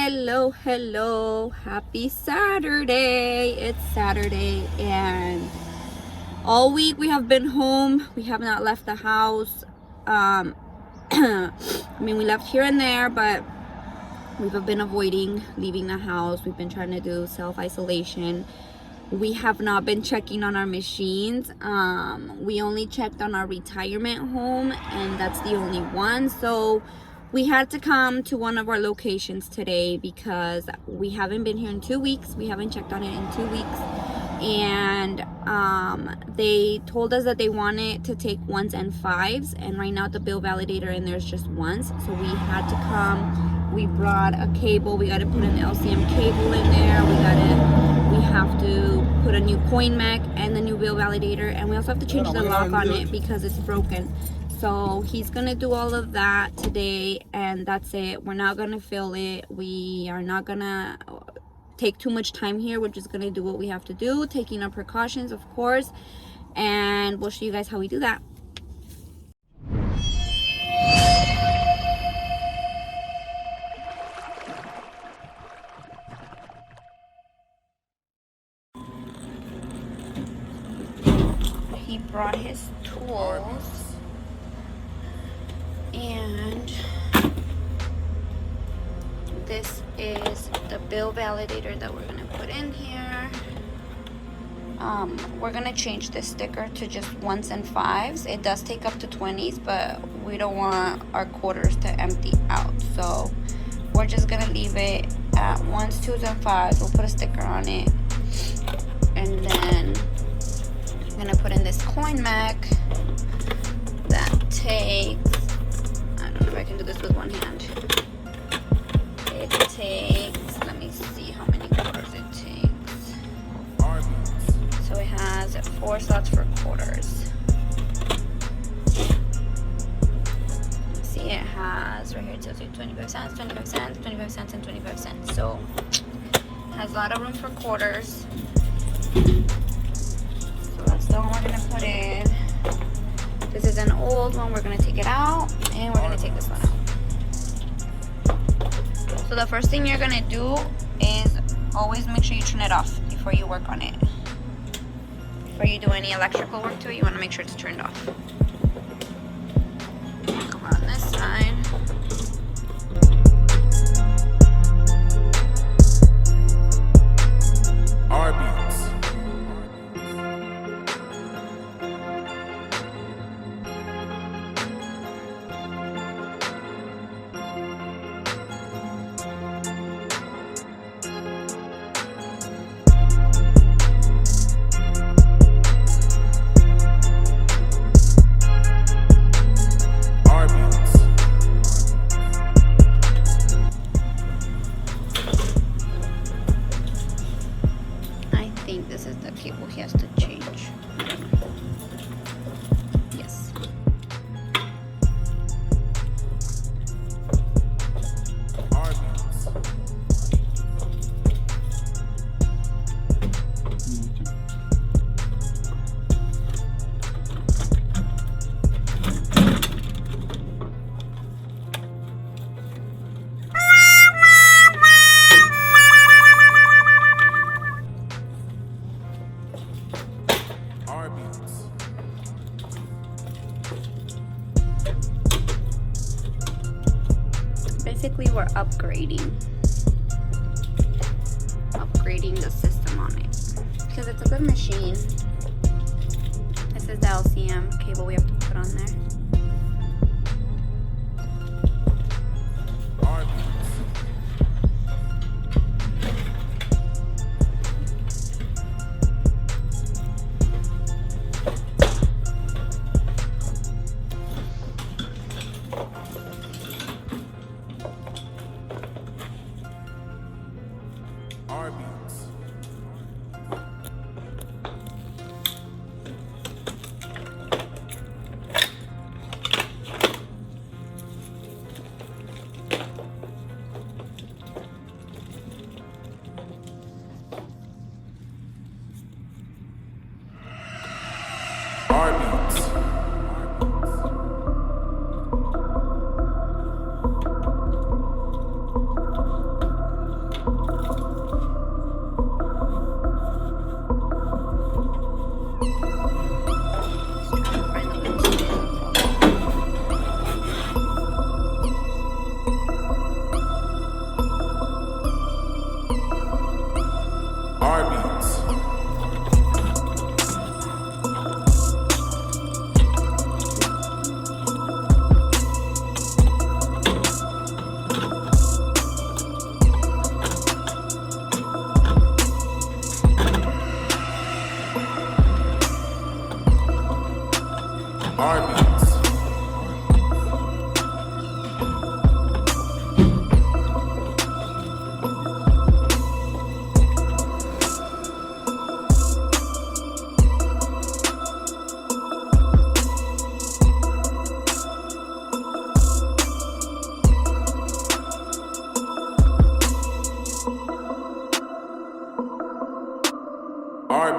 Hello, happy Saturday. It's Saturday and all week we have been home. We have not left the house. I mean, we left here and there, but we've been avoiding leaving the house. We've been trying to do self-isolation. We have not been checking on our machines. We only checked on our retirement home, and that's the only one. So we had to come to one of our locations today because we haven't been here in 2 weeks. We haven't checked on it in 2 weeks. And they told us that they wanted to take 1s and 5s. And right now the bill validator in there is just 1s. So we had to come. We brought a cable. We got to put an LCM cable in there. We have to put a new coin mech and the new bill validator. And we also have to change the lock on it because it's broken. So he's gonna do all of that today, and that's it. We're not gonna fill it. We are not gonna take too much time here. We're just gonna do what we have to do, taking our precautions, of course, and we'll show you guys how we do that. He brought his tools. And this is the bill validator that we're gonna put in here. We're gonna change this sticker to just 1s and 5s. It does take up to 20s, but we don't want our quarters to empty out. So we're just gonna leave it at 1s, 2s, and 5s. We'll put a sticker on it. And then I'm gonna put in this coin mech that takes, if I can do this with one hand. It takes, let me see how many quarters it takes. So it has 4 slots for quarters. See, it has right here, it tells you 25 cents, 25 cents, 25 cents, and 25 cents. So it has a lot of room for quarters. So that's the one we're gonna put in. This is an old one. We're gonna take it out, and we're gonna take this one out. So the first thing you're gonna do is always make sure you turn it off before you work on it. Before you do any electrical work to it, you wanna make sure it's turned off. Come on this side. Arbys. This is the cable he has to change. Yes. Basically, we're upgrading the system on it because it's a good machine. This is the LCM cable we have to put on there. Arbys.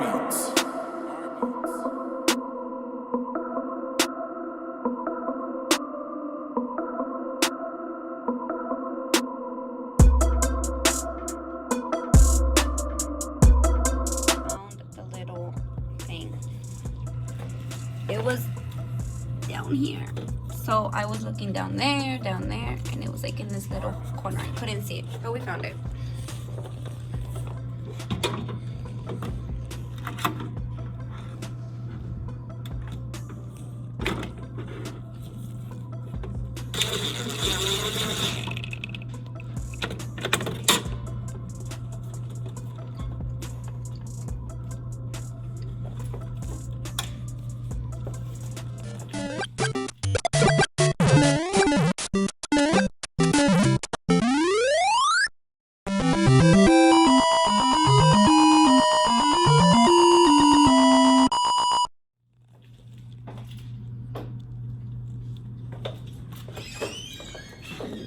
Arbys. Found the little thing. It was down here. So I was looking down there, and it was like in this little corner. I couldn't see it, but we found it.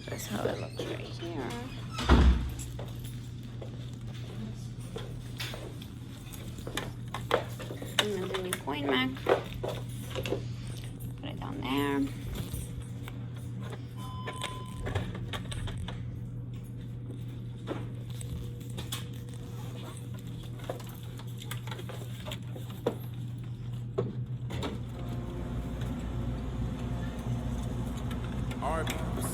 That's how it looks right here. And then the new coin mech. Put it down there. Arbys.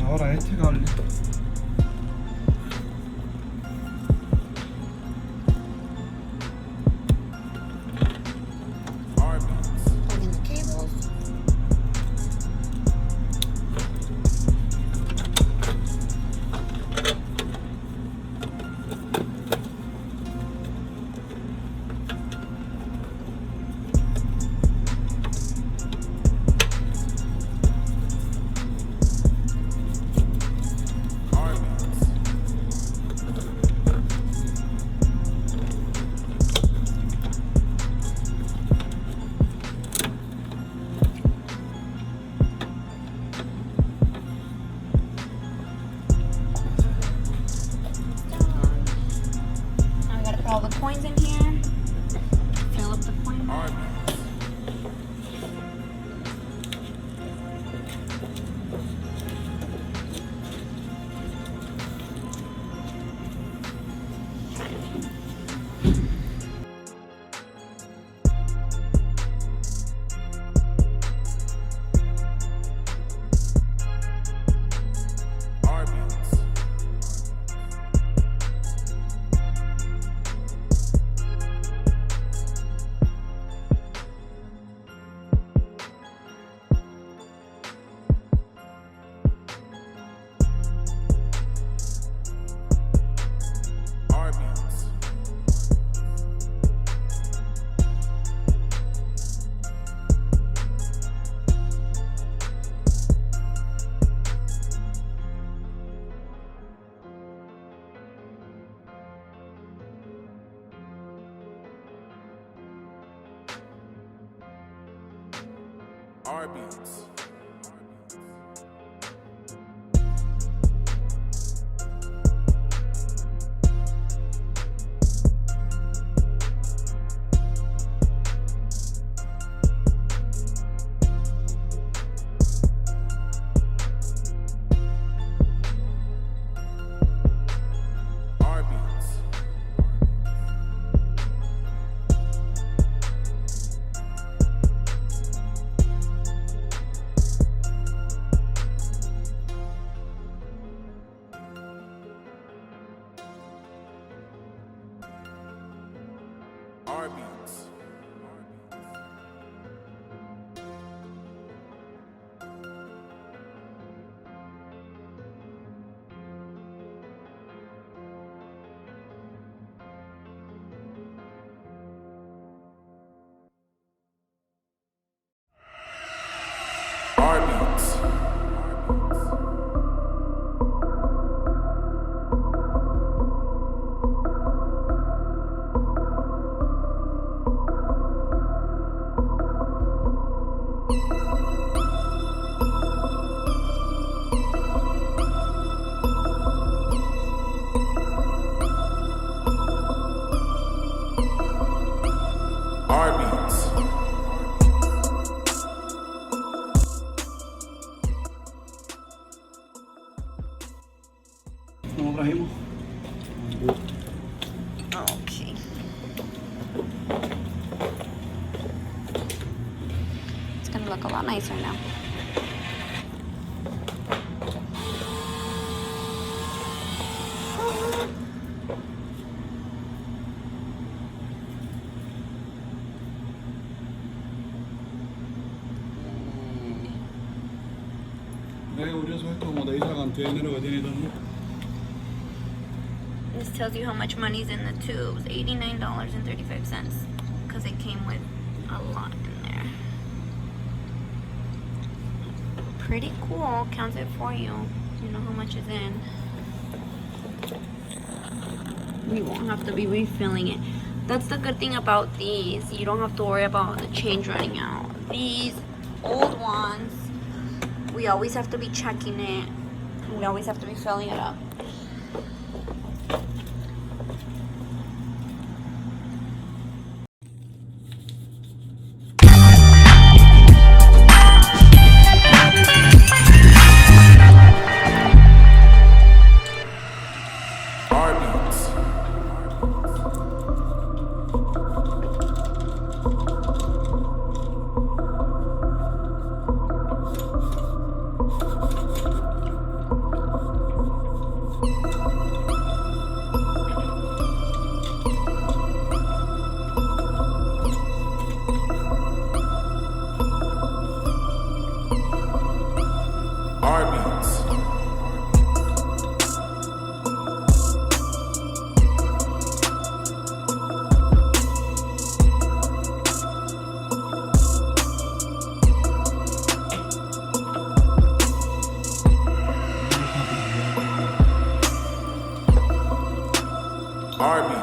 Ahora este cable. Holding the cables. Now we gotta put all the coins in here. Fill up the coin box. Arbys. trajimos. Okay. It's gonna look a lot nicer now. Qué curioso esto, como te dice la cantidad de dinero que tiene y todo, ¿no? This tells you how much money's in the tubes. $89.35. Because it came with a lot in there. Pretty cool. Counts it for you. You know how much is in. We won't have to be refilling it. That's the good thing about these. You don't have to worry about the change running out. These old ones, we always have to be checking it. We always have to be filling it up. Arbys. Arbys.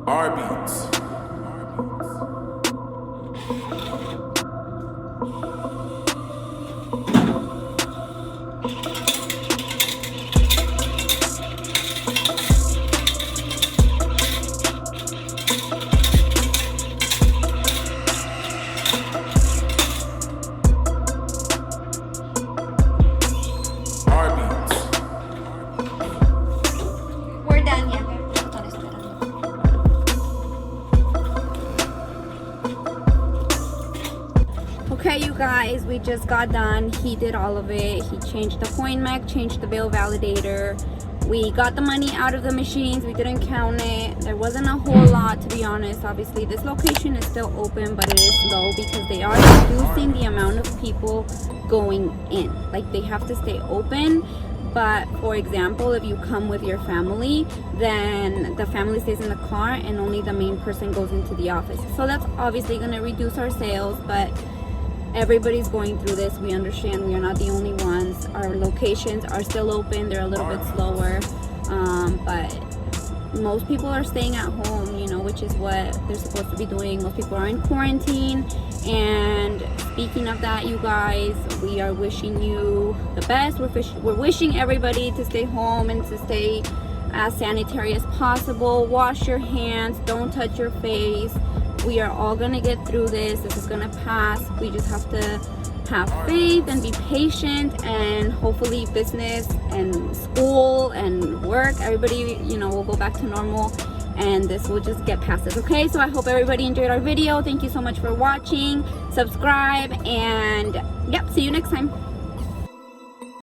Arbys. Arbys. We're done, yeah. Okay, you guys, we just got done. He did all of it. He changed the coin mech, changed the bill validator. We got the money out of the machines. We didn't count it. There wasn't a whole lot, to be honest. Obviously, this location is still open, but it is slow because they are reducing the amount of people going in. Like, they have to stay open. But for example, if you come with your family, then the family stays in the car and only the main person goes into the office. So that's obviously going to reduce our sales, but everybody's going through this. We understand we are not the only ones. Our locations are still open. They're a little bit slower, but most people are staying at home, you know, which is what they're supposed to be doing. Most people are in quarantine. And speaking of that, you guys, we are wishing you the best. We're wishing everybody to stay home and to stay as sanitary as possible. Wash your hands. Don't touch your face. We are all gonna get through this. This is gonna pass. We just have to have faith and be patient, and hopefully business and school and work, everybody, you know, will go back to normal and this will just get past this. Okay, so I hope everybody enjoyed our video. Thank you so much for watching. Subscribe, and yep, see you next time.